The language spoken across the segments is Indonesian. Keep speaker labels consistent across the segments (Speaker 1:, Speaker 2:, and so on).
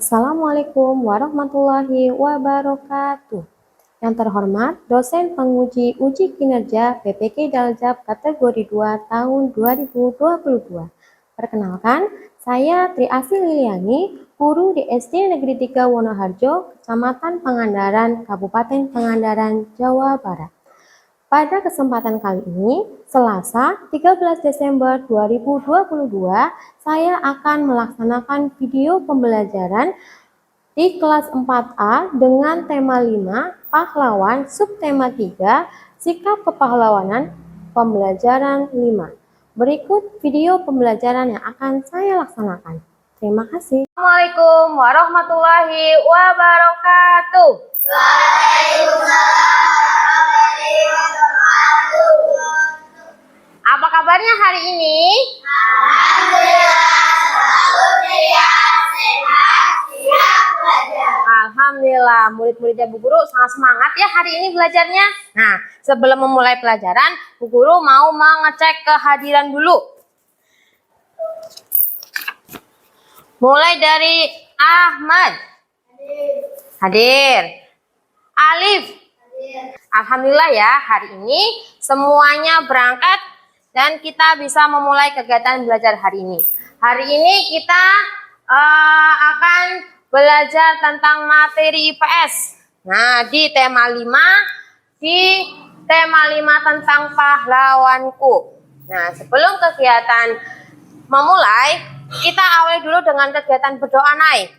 Speaker 1: Assalamualaikum warahmatullahi wabarakatuh. Yang terhormat, dosen penguji uji kinerja PPK Daljab kategori 2 tahun 2022. Perkenalkan, saya Tri Asih Liliani, guru di SD Negeri 3 Wonoharjo, Kecamatan Pangandaran, Kabupaten Pangandaran, Jawa Barat. Pada kesempatan kali ini, Selasa 13 Desember 2022, saya akan melaksanakan video pembelajaran di kelas 4A dengan tema 5, pahlawan, subtema 3, sikap kepahlawanan, pembelajaran 5. Berikut video pembelajaran yang akan saya laksanakan. Terima kasih. Assalamualaikum warahmatullahi wabarakatuh. Apa kabarnya hari ini? Alhamdulillah, murid-muridnya Bu Guru sangat semangat ya hari ini belajarnya. Nah, sebelum memulai pelajaran, Bu Guru mau mengecek kehadiran dulu. Mulai dari Ahmad. Hadir. Alif. Alhamdulillah ya, hari ini semuanya berangkat dan kita bisa memulai kegiatan belajar hari ini. Hari ini kita akan belajar tentang materi IPS. Nah, di tema 5 tentang pahlawanku. Nah, sebelum kegiatan memulai, kita awali dulu dengan kegiatan berdoa naik.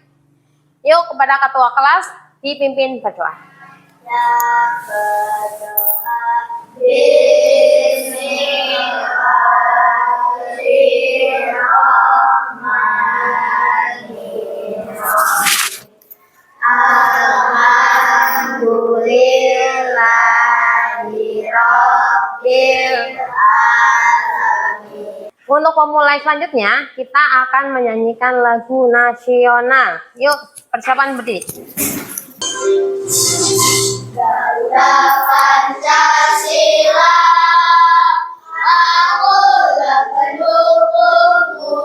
Speaker 1: Yuk kepada ketua kelas dipimpin berdoa. Untuk pemulai selanjutnya, kita akan menyanyikan lagu nasional. Yuk, persiapan berdiri.
Speaker 2: Garuda Pancasila, akulah pendukungmu,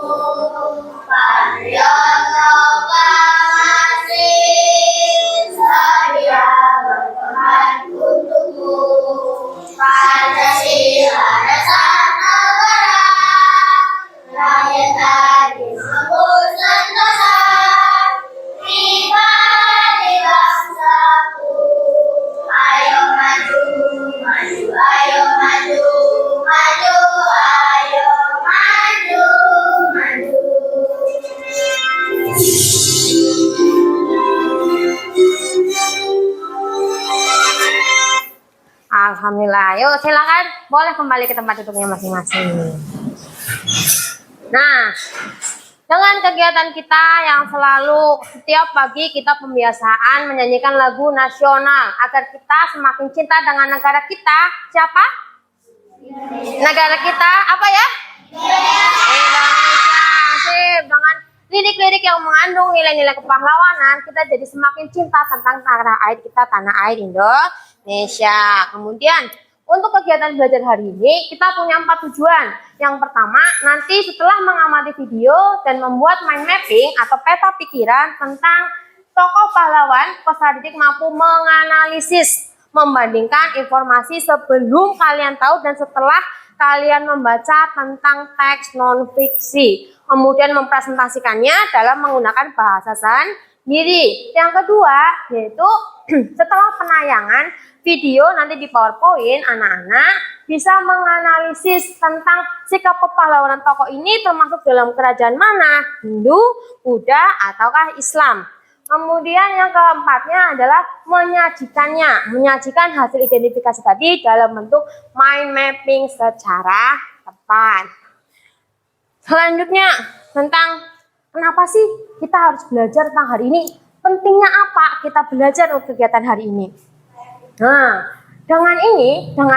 Speaker 2: Patriot proklamasi, saya berperan untukmu. Pancasila dasar negara, rakyat tadi sambut sentosa, pribadi bangsaku. Ayo maju, maju, ayo maju, maju, ayo maju, maju.
Speaker 1: Alhamdulillah, yuk silakan boleh kembali ke tempat duduknya masing-masing. Nah, dengan kegiatan kita yang selalu setiap pagi kita pembiasaan menyanyikan lagu nasional agar kita semakin cinta dengan negara kita. Siapa? Negara kita apa ya? Indonesia. Sip. Dengan lirik-lirik yang mengandung nilai-nilai kepahlawanan, kita jadi semakin cinta tentang tanah air kita, tanah air Indonesia. Kemudian untuk kegiatan belajar hari ini, kita punya 4 tujuan. Yang pertama, nanti setelah mengamati video dan membuat mind mapping atau peta pikiran tentang tokoh pahlawan, peserta didik mampu menganalisis, membandingkan informasi sebelum kalian tahu dan setelah kalian membaca tentang teks non-fiksi. Kemudian mempresentasikannya dalam menggunakan bahasa sendiri. Yang kedua, yaitu setelah penayangan video nanti di PowerPoint, anak-anak bisa menganalisis tentang sikap kepahlawanan tokoh ini termasuk dalam kerajaan mana, Hindu, Buddha, ataukah Islam. Kemudian yang keempatnya adalah menyajikan hasil identifikasi tadi dalam bentuk mind mapping secara tepat. Selanjutnya tentang kenapa sih kita harus belajar tentang hari ini? Pentingnya apa kita belajar untuk kegiatan hari ini? Nah, dengan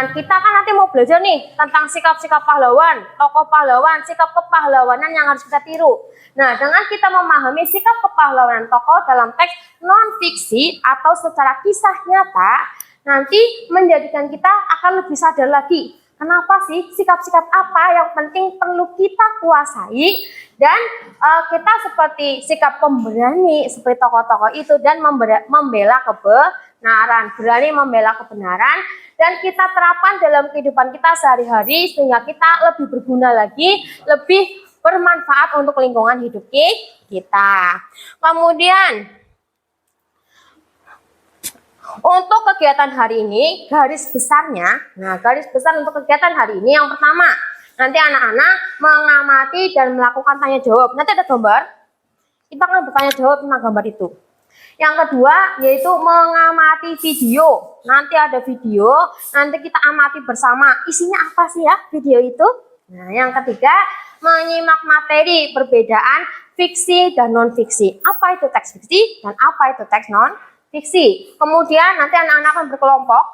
Speaker 1: kita kan nanti mau belajar nih tentang sikap-sikap pahlawan, tokoh pahlawan, sikap kepahlawanan yang harus kita tiru. Nah, dengan kita memahami sikap kepahlawanan tokoh dalam teks non-fiksi atau secara kisah nyata, nanti menjadikan kita akan lebih sadar lagi Kenapa sih? Sikap-sikap apa yang penting perlu kita kuasai dan kita seperti sikap pemberani seperti tokoh-tokoh itu dan membela kebenaran, berani membela kebenaran dan kita terapkan dalam kehidupan kita sehari-hari sehingga kita lebih berguna lagi, lebih bermanfaat untuk lingkungan hidup kita. Kemudian untuk kegiatan hari ini, garis besarnya, garis besar untuk kegiatan hari ini yang pertama, nanti anak-anak mengamati dan melakukan tanya jawab. Nanti ada gambar, kita akan bertanya jawab tentang gambar itu. Yang kedua, yaitu mengamati video. Nanti ada video, nanti kita amati bersama. Isinya apa sih ya video itu? Nah, yang ketiga, menyimak materi perbedaan fiksi dan non-fiksi. Apa itu teks fiksi dan apa itu teks non-fiksi. Kemudian nanti anak-anak akan berkelompok.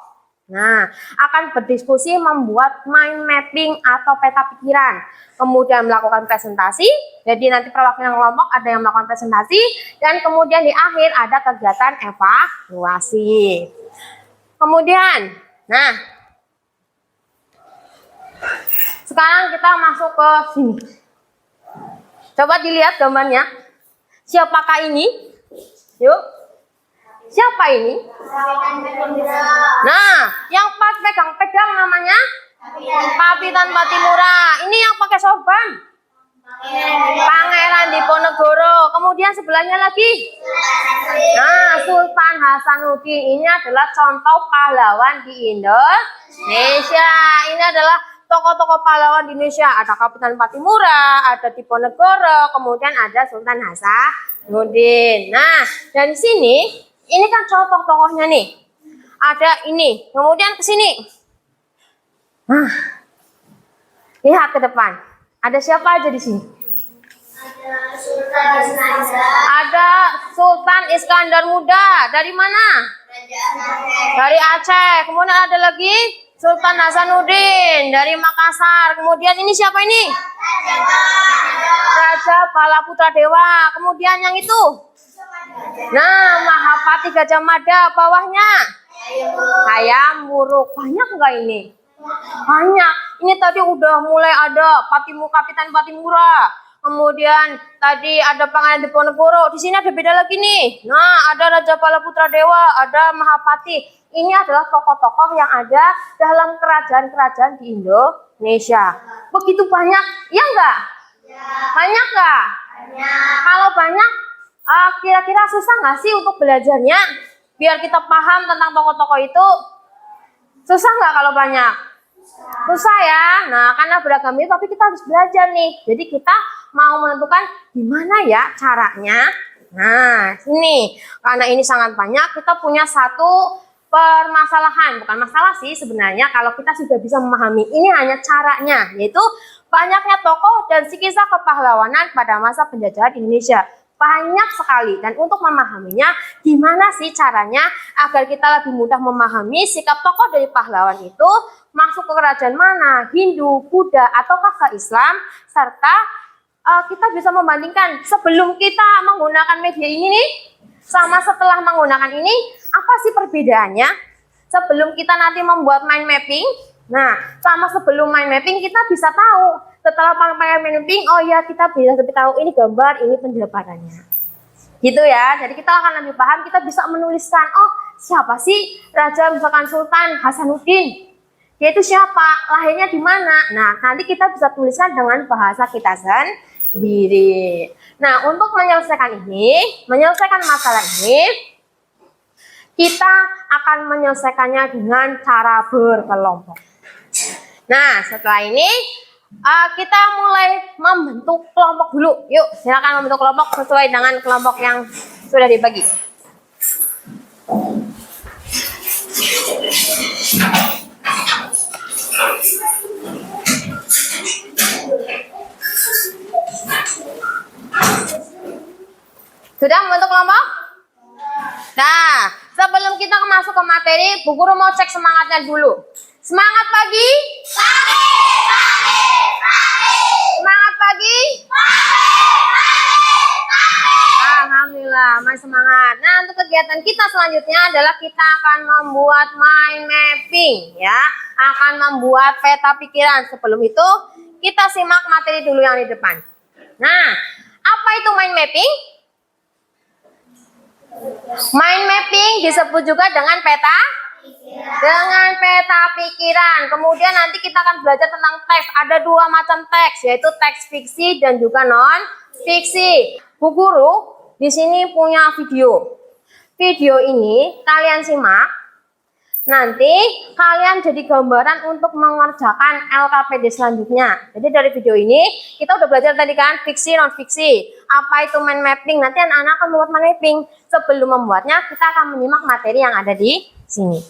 Speaker 1: Nah, akan berdiskusi membuat mind mapping atau peta pikiran. Kemudian melakukan presentasi. Jadi nanti perwakilan kelompok ada yang melakukan presentasi. Dan kemudian di akhir ada kegiatan evaluasi. Kemudian, nah, sekarang kita masuk ke sini. Coba dilihat gambarnya. Siapakah ini? Yuk. Siapa ini? Nah, yang pegang pedang namanya Kapitan Patimura. Ini yang pakai sorban Pangeran Diponegoro. Kemudian sebelahnya lagi, nah, Sultan Hasanuddin. Ini adalah contoh pahlawan di Indonesia. Ini adalah tokoh-tokoh pahlawan di Indonesia. Ada Kapitan Patimura, ada Diponegoro, kemudian ada Sultan Hasanuddin. Nah, dari sini ini kan contoh tokohnya nih. Ada ini, kemudian ke sini. Nah, lihat ke depan. Ada siapa aja di sini? Ada Sultan Iskandar Muda. Dari mana? Dari Aceh. Kemudian ada lagi Sultan Hasanuddin dari Makassar. Kemudian ini siapa ini? Raja Balaputra Dewa. Kemudian yang itu? Nah, Mahapati Gajah Mada. Bawahnya Hayam Wuruk. Banyak enggak ini? Banyak. Ini tadi udah mulai ada Kapitan Patimura. Kemudian tadi ada Pangeran Diponegoro. Di sini ada beda lagi nih. Nah, ada Raja Balaputra Dewa, ada Mahapati. Ini adalah tokoh-tokoh yang ada dalam kerajaan-kerajaan di Indonesia. Begitu banyak, ya enggak? Banyak enggak? Kalau banyak, kira-kira susah nggak sih untuk belajarnya? Biar kita paham tentang tokoh-tokoh itu. Susah nggak kalau banyak? Susah ya. Nah, karena beragam itu, tapi kita harus belajar nih. Jadi kita mau menentukan gimana ya caranya. Nah, ini karena ini sangat banyak, kita punya satu permasalahan. Bukan masalah sih sebenarnya kalau kita sudah bisa memahami. Ini hanya caranya, yaitu banyaknya tokoh dan kisah kepahlawanan pada masa penjajahan Indonesia. Banyak sekali, dan untuk memahaminya gimana sih caranya agar kita lebih mudah memahami sikap tokoh dari pahlawan itu masuk ke kerajaan mana, Hindu, Buddha, ataukah ke Islam, serta kita bisa membandingkan sebelum kita menggunakan media ini nih sama setelah menggunakan ini, apa sih perbedaannya sebelum kita nanti membuat mind mapping. Nah, sama sebelum mind mapping kita bisa tahu. Setelah pakai mind mapping, oh ya kita bisa lebih tahu ini gambar, ini penjabarannya. Gitu ya. Jadi kita akan lebih paham, kita bisa menuliskan, oh siapa sih Raja misalkan Sultan Hasanuddin? Dia itu siapa? Lahirnya di mana? Nah, nanti kita bisa tuliskan dengan bahasa kita sendiri. Nah, untuk menyelesaikan masalah ini, kita akan menyelesaikannya dengan cara berkelompok. Nah, setelah ini kita mulai membentuk kelompok dulu. Yuk, silakan membentuk kelompok sesuai dengan kelompok yang sudah dibagi. Sudah membentuk kelompok? Nah, sebelum kita masuk ke materi, Bu Guru mau cek semangatnya dulu. Semangat pagi? Semangat pagi? Alhamdulillah. semangat. Nah, untuk kegiatan kita selanjutnya adalah kita akan membuat mind mapping ya. Akan membuat peta pikiran. Sebelum itu, kita simak materi dulu yang di depan. Nah, apa itu mind mapping? Mind mapping disebut juga dengan peta pikiran. Kemudian nanti kita akan belajar tentang teks. Ada dua macam teks, yaitu teks fiksi dan juga non fiksi. Bu Guru di sini punya video. Video ini kalian simak. Nanti kalian jadi gambaran untuk mengerjakan LKPD selanjutnya. Jadi dari video ini kita udah belajar tadi kan fiksi non fiksi. Apa itu mind mapping? Nanti anak-anak akan membuat mind mapping. Sebelum membuatnya kita akan menyimak materi yang ada di sini.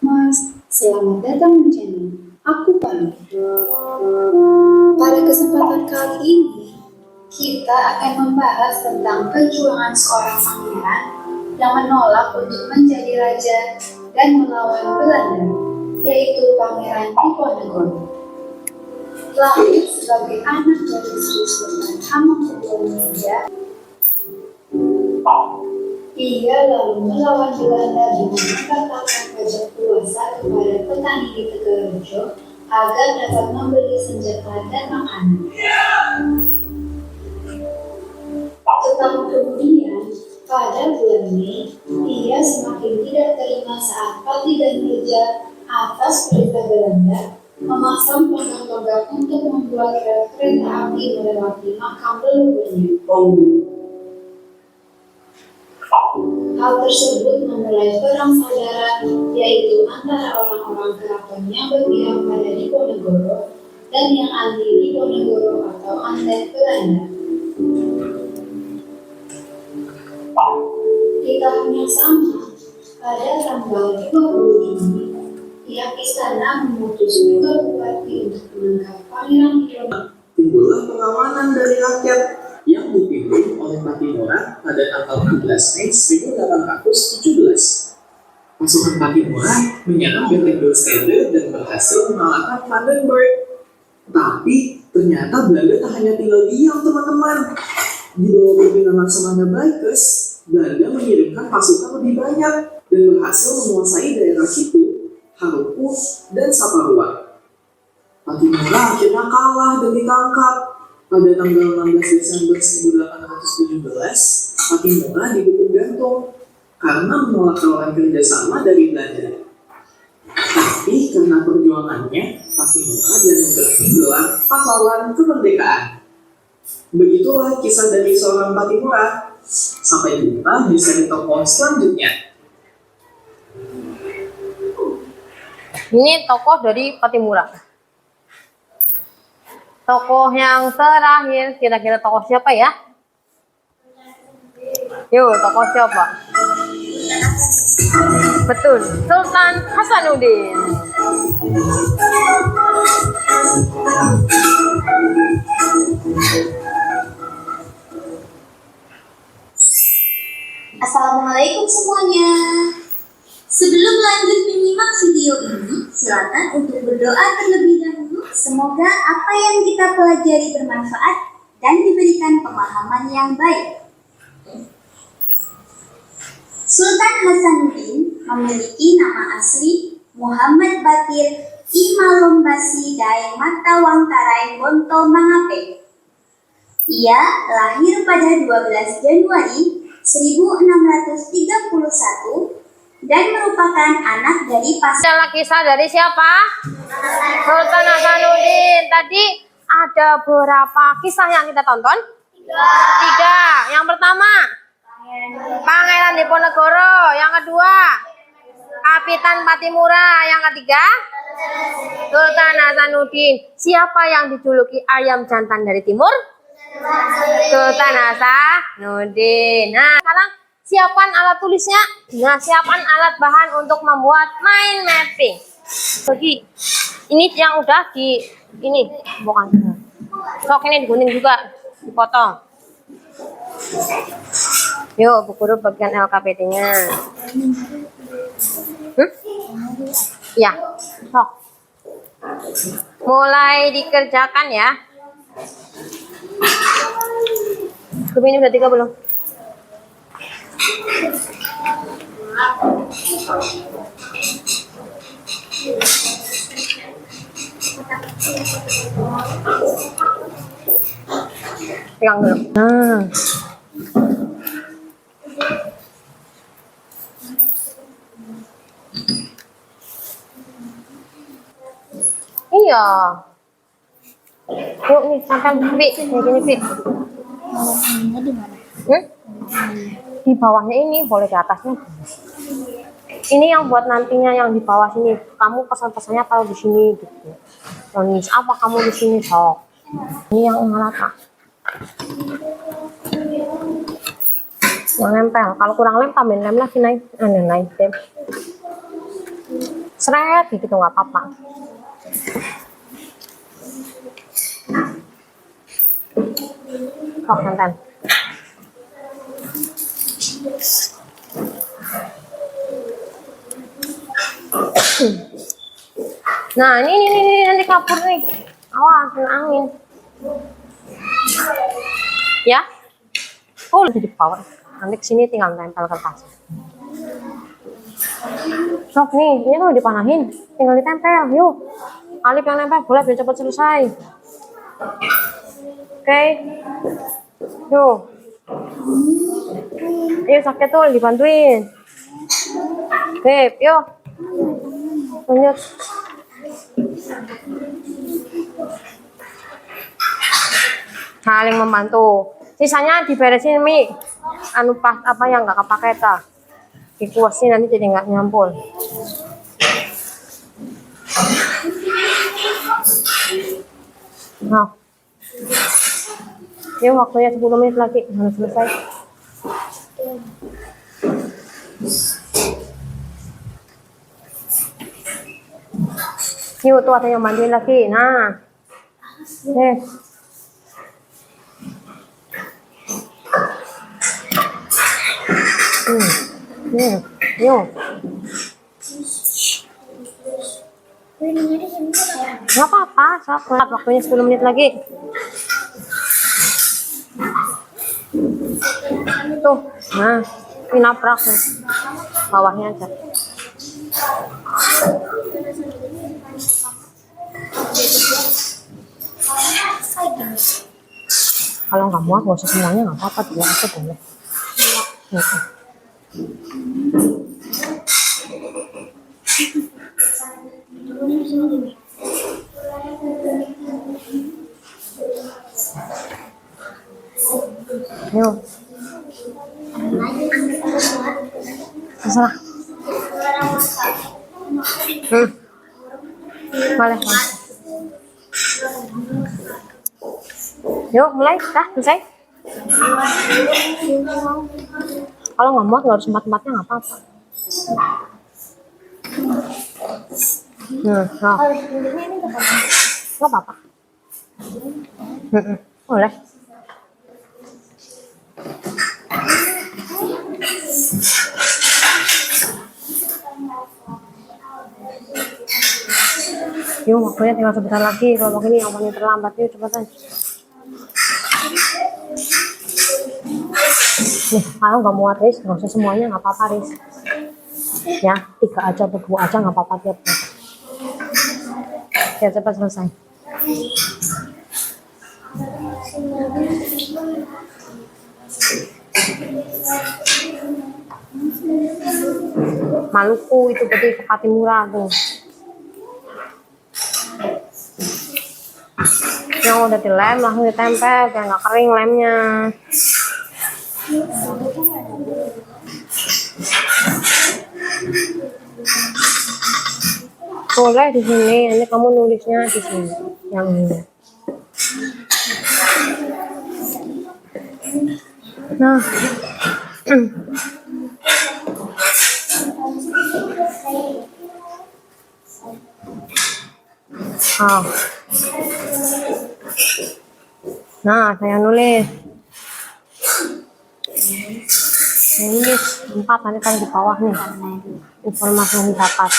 Speaker 3: Mas, selamat datang di channel Aku Pamit. Pada kesempatan kali ini, kita akan membahas tentang perjuangan seorang pangeran yang menolak untuk menjadi raja dan melawan Belanda, yaitu Pangeran Diponegoro. Lahir sebagai anak dari Sri Sultan Hamengkubuwono, ia lalu melawan Belanda dengan mengatakan pajak puasa kepada petani di Tegalrejo agar dapat membeli senjata dan makanan. Setahun kemudian, pada bulan Mei, ia semakin tidak terima saat Pati dan Mirja atas perintah Belanda memasang tonggak-tonggak untuk membuat rel kereta api melewati makam leluhurnya. Hal tersebut memulai perang saudara, yaitu antara orang-orang keraton yang berpihak pada Diponegoro dan yang anti Diponegoro atau antek Belanda. Di tahun yang sama, pada tanggal 20 Juni, pihak istana memutus juga bupati untuk menangkap Pangeran Diponegoro.
Speaker 4: Timbullah perlawanan dari rakyat yang dipimpin oleh Pattimura pada tanggal 16 Mei 1817. Pasukan Pattimura menyerang benteng Dorstede dan berhasil mengalahkan Vandenberg. Tapi ternyata Belanda tak hanya tinggal diam, teman-teman. Di bawah pimpinan Laksamana Baikes, Belanda mengirimkan pasukan lebih banyak dan berhasil menguasai daerah Kitu, Haruku, dan Saparua. Pattimura akhirnya kalah dan ditangkap. Pada tanggal 16 Desember 1817, Pattimura dihukum gantung karena menolak tawaran kerjasama dari Belanda. Tapi karena perjuangannya, Pattimura dianugerahi gelar pahlawan kemerdekaan. Begitulah kisah dari seorang Pattimura. Sampai jumpa di seri tokoh selanjutnya.
Speaker 1: Ini tokoh dari Pattimura. Tokoh yang terakhir, kira-kira tokoh siapa ya? Yuk, tokoh siapa? Betul, Sultan Hasanuddin.
Speaker 2: Assalamualaikum semuanya. Sebelum lanjut menyimak video ini, silakan untuk berdoa terlebih dahulu. Semoga apa yang kita pelajari bermanfaat dan diberikan pemahaman yang baik. Sultan Hasanuddin memiliki nama asli Muhammad Bakir Imalombasi Daeng Mata Wangtarai Bonto Mangape. Ia lahir pada 12 Januari 1631 dan merupakan anak dari
Speaker 1: Adalah kisah dari siapa? Sultan Hasanuddin. Tadi ada berapa kisah yang kita tonton? Tiga. Yang pertama, Pangeran Diponegoro. Yang kedua, Kapitan Pattimura. Yang ketiga, Sultan Hasanuddin. Siapa yang dijuluki ayam jantan dari timur? Sultan Hasanuddin. Nah, sekarang siapkan alat tulisnya. Nah, siapkan alat bahan untuk membuat mind mapping. Bagi ini yang udah di ini bukan. Sok ini digunting juga, dipotong. Yuk, Bu Guru bagian LKPD-nya. Ya, sok. Mulai dikerjakan ya. Kami ini udah 3 belum? Pegang dulu. Nah. Iya. Yuk nih, sampai Pi. Kayak gini, Pi. Di bawahnya ini, boleh di atasnya. Ini yang buat nantinya yang di bawah sini. Kamu pesan-pesannya taruh di sini gitu. Tulis apa kamu di sini, sok. Ini yang rata. Yang nempel. Kalau kurang lem, tambahin lem lagi naik. Naik lem. Seret gitu nggak apa-apa. Kok nempel. Nah, ini nanti kapur nih. Awas, kena angin. Ya. Oh, lebih di bawah. Nanti kesini tinggal tempel kertas. Sok nih, ini tuh dipanahin. Tinggal ditempel, yuk. Alif yang nempel, boleh biar cepat selesai. Oke. Yuk. Ayo sakit tuh dibantuin. Beb, yuk. Lanjut. Saling membantu. Sisanya diberesin Mi. Anu pas apa yang nggak kepake ta. Dikuasin nanti jadi nggak nyampul. Nah. Yuk waktunya 10 menit lagi harus selesai. Yuk tuh ada yang bantuin lagi. Nah. Yuk. Gak apa-apa, sabar. Waktunya 10 menit lagi. Tuh, nah, ini naprak nih. Bawahnya aja. Kalau nggak muat, nggak usah semuanya, nggak apa-apa, dua aja boleh. Yuk. Terserah. Boleh. Yuk, mulai. Dah, selesai. Kalau nggak muat, nggak harus tempat-tempatnya, nggak apa-apa. Nah. Nggak apa-apa. Boleh. Yuk, waktunya tinggal sebentar lagi. Kalau begini yang paling terlambat, yuk cepetan. Nih, kalau nggak muat Riz, nggak usah semuanya, nggak apa-apa Riz. Ya, 3 aja, berdua aja nggak apa-apa tiap. Ya cepat selesai. Maluku itu berarti ke Patimura tuh. Yang udah dilem langsung ditempel biar nggak kering lemnya. Boleh di sini, nanti kamu nulisnya di sini yang ini. Nah. Oh. Nah, saya nulis. Nulis 4 nanti kan di bawah nih. Informasi yang didapat.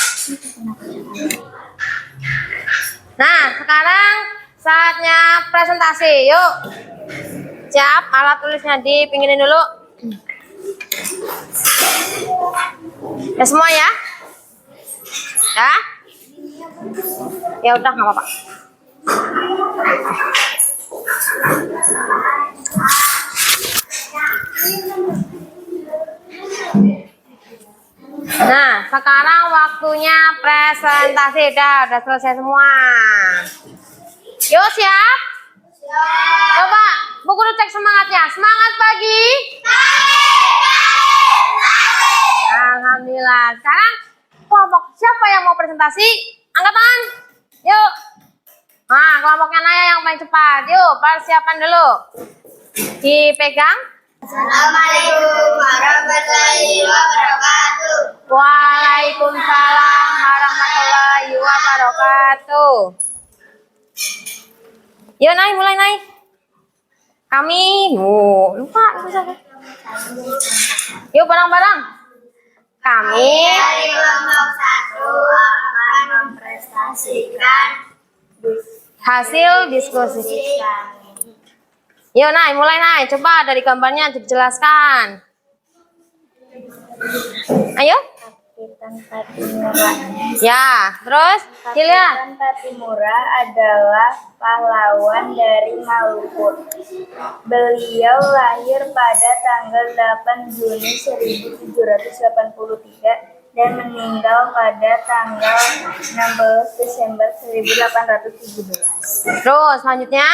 Speaker 1: Nah, sekarang saatnya presentasi. presentasi. Yuk. Siap, alat tulisnya dipinggirin dulu. Ya semua ya? Ya? Ya udah nggak apa-apa. Nah, sekarang waktunya presentasi. Udah selesai semua. Yuk siap? Coba Bu Guru cek semangatnya. Semangat pagi. Alhamdulillah. Sekarang kelompok siapa yang mau presentasi? Angkat tangan. Yuk. Nah, kelompoknya Naya yang paling cepat. Yuk, persiapan dulu. Dipegang.
Speaker 2: Assalamualaikum warahmatullahi wabarakatuh.
Speaker 1: Waalaikumsalam warahmatullahi wabarakatuh. Yuk Nay, mulai Nay. Kami, lupa. Yuk bareng-bareng. Kami
Speaker 2: Dari kelompok 1 akan mempresentasikan
Speaker 1: hasil diskusi.
Speaker 2: kami.
Speaker 1: Yuk Nay, mulai Nay. Coba dari gambarnya dijelaskan. Ayo.
Speaker 2: Kapitan Patimura.
Speaker 1: Ya, terus dilihat.
Speaker 2: Kapitan Patimura adalah pahlawan dari Maluku. Beliau lahir pada tanggal 8 Juni 1783 dan meninggal pada tanggal 16 Desember 1817.
Speaker 1: Terus selanjutnya.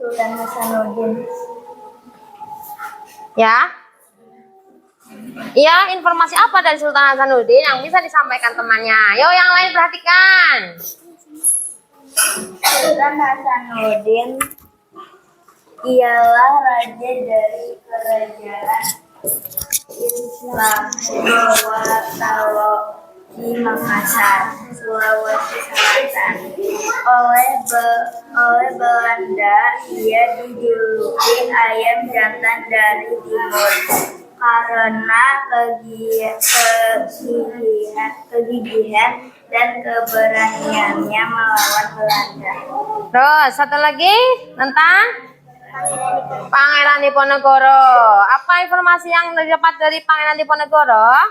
Speaker 2: Sultan Hasanuddin.
Speaker 1: Ya. Iya, informasi apa dari Sultan Hasanuddin yang bisa disampaikan temannya? Yo, yang lain perhatikan.
Speaker 2: Sultan Hasanuddin ialah raja dari kerajaan Islam Surakarta di Makassar, Sulawesi Selatan. Oleh Belanda, ia dijuluki ayam jantan dari timur karena kegigihan dan keberaniannya melawan Belanda.
Speaker 1: Terus satu lagi tentang Pangeran Diponegoro. Apa informasi yang didapat dari Pangeran Diponegoro?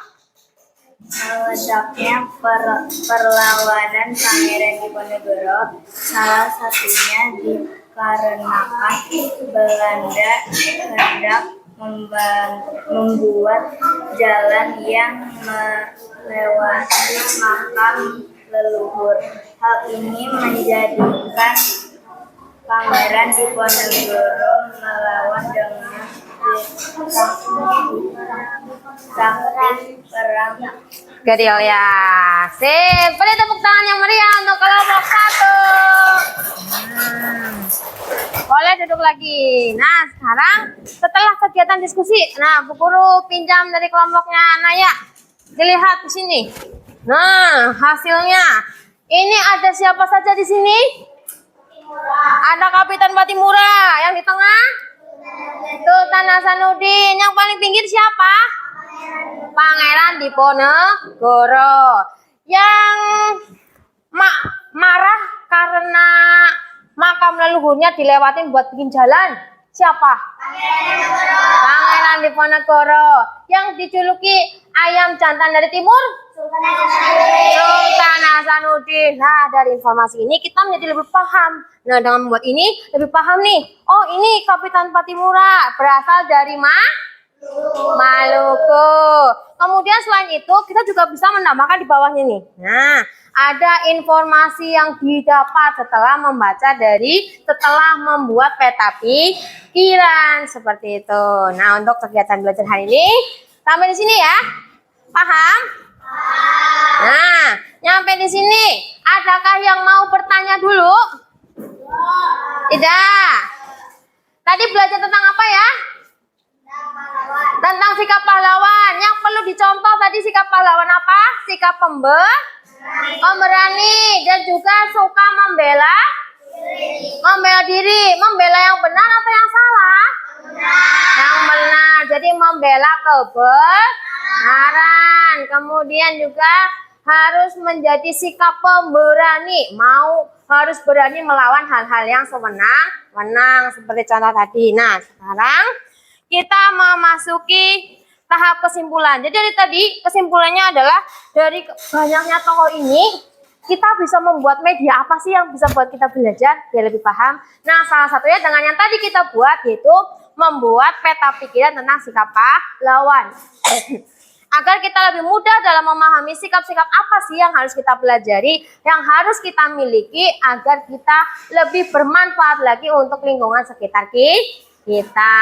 Speaker 2: Meledaknya perlawanan Pangeran Diponegoro salah satunya dikarenakan Belanda hendak membuat jalan yang melewati makam leluhur. Hal ini menjadikan Pangeran Diponegoro melawan dengan taktik perang.
Speaker 1: Gerilya. Sip, beri tepuk tangan yang meriah untuk kelompok 1. Boleh duduk lagi. Nah, sekarang setelah kegiatan diskusi, nah Bu Guru pinjam dari kelompoknya Naya. Dilihat di sini. Nah, hasilnya. Ini ada siapa saja di sini? Ada Kapitan Patimura. Yang di tengah? Sultan Hasanuddin. Yang paling pinggir siapa? Pangeran Diponegoro. Yang marah karena makam leluhurnya dilewatin buat bikin jalan. Siapa? Pangeran Diponegoro. Yang dijuluki ayam jantan dari timur? Sultan Hasanuddin. Nah, dari informasi ini kita menjadi lebih paham. Nah, dengan membuat ini lebih paham nih. Oh, ini Kapitan Patimura berasal dari Maluku. Kemudian selain itu kita juga bisa menambahkan di bawahnya nih. Nah, ada informasi yang didapat setelah membuat peta pikiran seperti itu. Nah, untuk kegiatan belajar hari ini sampai di sini ya. Paham? Nah, nyampe di sini. Adakah yang mau bertanya dulu? Tidak. Tadi belajar tentang apa ya? Tentang sikap pahlawan. Yang perlu dicontoh tadi sikap pahlawan apa? Sikap pemberani dan juga suka membela diri. Membela yang benar atau yang salah? Yang benar. Jadi membela kebenaran. Kemudian juga harus menjadi sikap pemberani, mau harus berani melawan hal-hal yang sewenang-wenang seperti contoh tadi. Nah, sekarang kita memasuki tahap kesimpulan. Jadi dari tadi kesimpulannya adalah dari banyaknya tokoh ini kita bisa membuat media apa sih yang bisa buat kita belajar biar lebih paham. Nah, salah satunya dengan yang tadi kita buat yaitu membuat peta pikiran tentang sikap pahlawan. Agar kita lebih mudah dalam memahami sikap-sikap apa sih yang harus kita pelajari, yang harus kita miliki agar kita lebih bermanfaat lagi untuk lingkungan sekitar kita.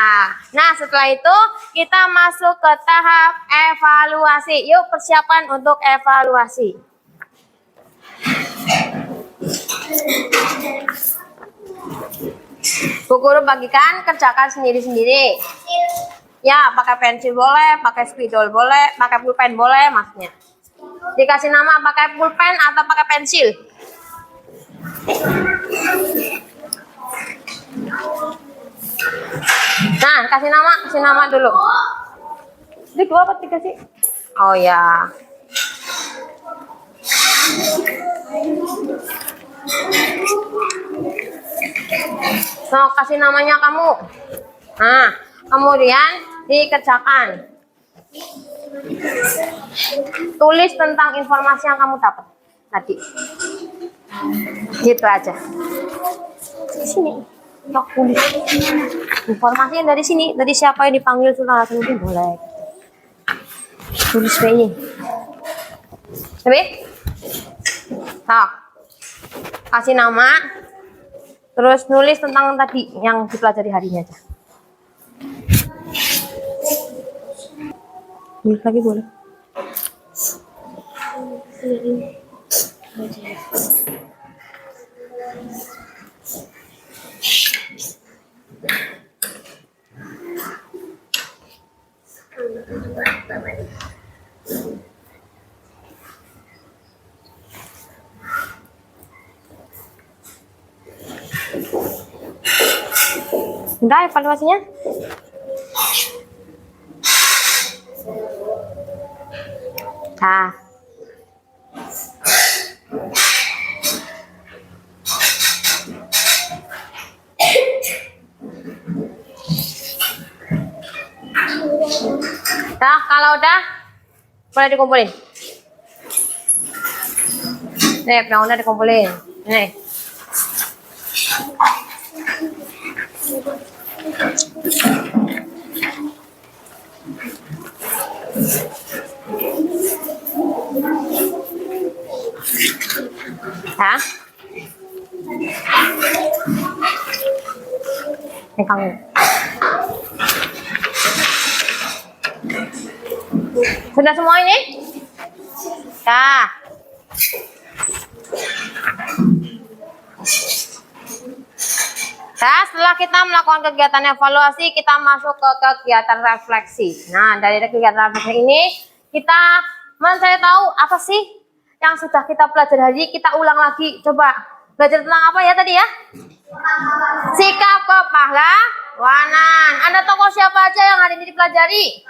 Speaker 1: Nah, setelah itu kita masuk ke tahap evaluasi. Yuk, persiapan untuk evaluasi. Bu Guru bagikan, kerjakan sendiri-sendiri. Ya, pakai pensil boleh, pakai spidol boleh, pakai pulpen boleh maksudnya. Dikasih nama pakai pulpen atau pakai pensil. Nah, kasih nama dulu. Ini 2 apa 3 sih? Oh ya. So, kasih namanya kamu. Nah, kemudian dikerjakan. Tulis tentang informasi yang kamu dapat tadi. Gitu aja. Sini. Yuk, tulis. Informasinya dari sini. Dari siapa yang dipanggil Sultan Hasanuddin boleh. Tulis ini. Oke? Nah, kasih nama. Terus nulis tentang tadi yang dipelajari hari ini aja. Tulis lagi boleh. Udah evaluasinya? Nah. Nah, kalau udah boleh dikumpulin. Nih, yang udah dikumpulin. Nih. Hah? Ini kamu. Sudah semua ini? Nah. Nah, setelah kita melakukan kegiatan evaluasi, kita masuk ke kegiatan refleksi. Nah, dari kegiatan refleksi ini, kita mencari tahu apa sih yang sudah kita pelajari hari ini, kita ulang lagi. Coba, belajar tentang apa ya tadi ya? Sikap kepahlawanan. Ada tokoh siapa aja yang hari ini dipelajari?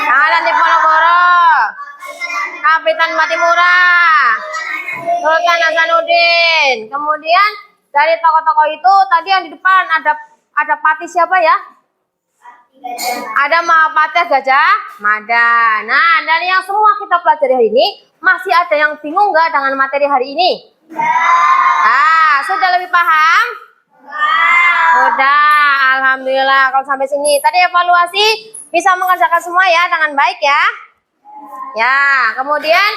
Speaker 1: Raden Diponegoro, Kapitan Matimura, Sultan Hasanuddin. Kemudian dari tokoh-tokoh itu tadi yang di depan ada Pati siapa ya? Ada Mahapatih Gajah Mada. Nah, dari yang semua kita pelajari hari ini, masih ada yang bingung nggak dengan materi hari ini? Ah, sudah lebih paham? Sudah, alhamdulillah. Kalau sampai sini, tadi evaluasi bisa mengerjakan semua ya dengan baik ya. Ya, kemudian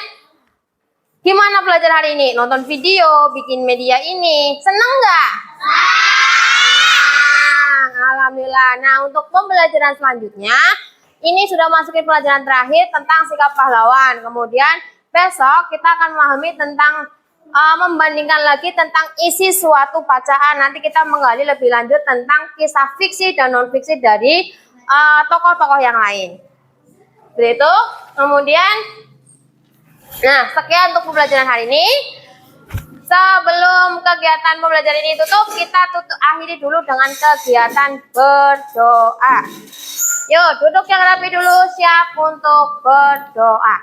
Speaker 1: gimana belajar hari ini? Nonton video, bikin media ini, seneng nggak? Alhamdulillah. Nah, untuk pembelajaran selanjutnya, ini sudah masuk ke pelajaran terakhir tentang sikap pahlawan. Kemudian besok kita akan memahami tentang membandingkan lagi tentang isi suatu bacaan. Nanti kita menggali lebih lanjut tentang kisah fiksi dan non fiksi dari tokoh-tokoh yang lain. Begitu. Kemudian, nah sekian untuk pembelajaran hari ini. Sebelum kegiatan pembelajaran ini tutup, kita akhiri dulu dengan kegiatan berdoa. Yuk, duduk yang rapi dulu, siap untuk berdoa.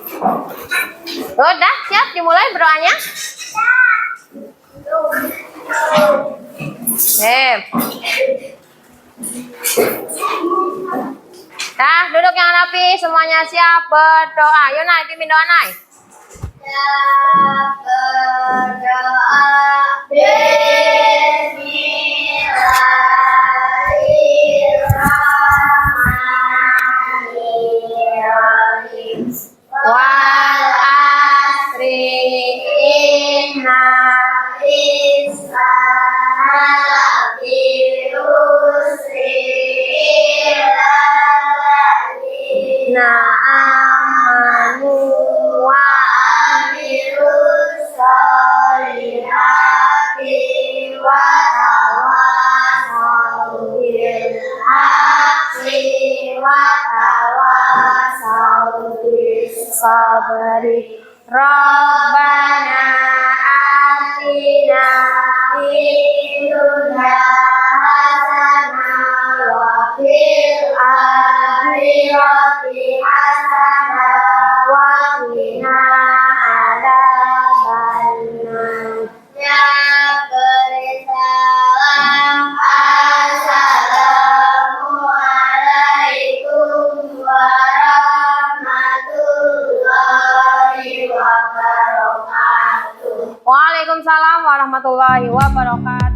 Speaker 1: Udah, siap dimulai berdoanya? Nah, duduk yang rapi, semuanya siap berdoa. Yuk, Nay, pimpin doa, Nay.
Speaker 2: Bismillahirrahmanirrahim.
Speaker 1: Wal asri inna amanu wa amilus solihati wa tawasau bil haqqi wa tawasau bis sabri. Rabbana atina fid dunya hasanah wa fil akhirati hasanah wa qina adzabannar. Ya bersalam, assalamualaikum warahmatullahi wabarakatuh. Waalaikumsalam warahmatullahi wabarakatuh.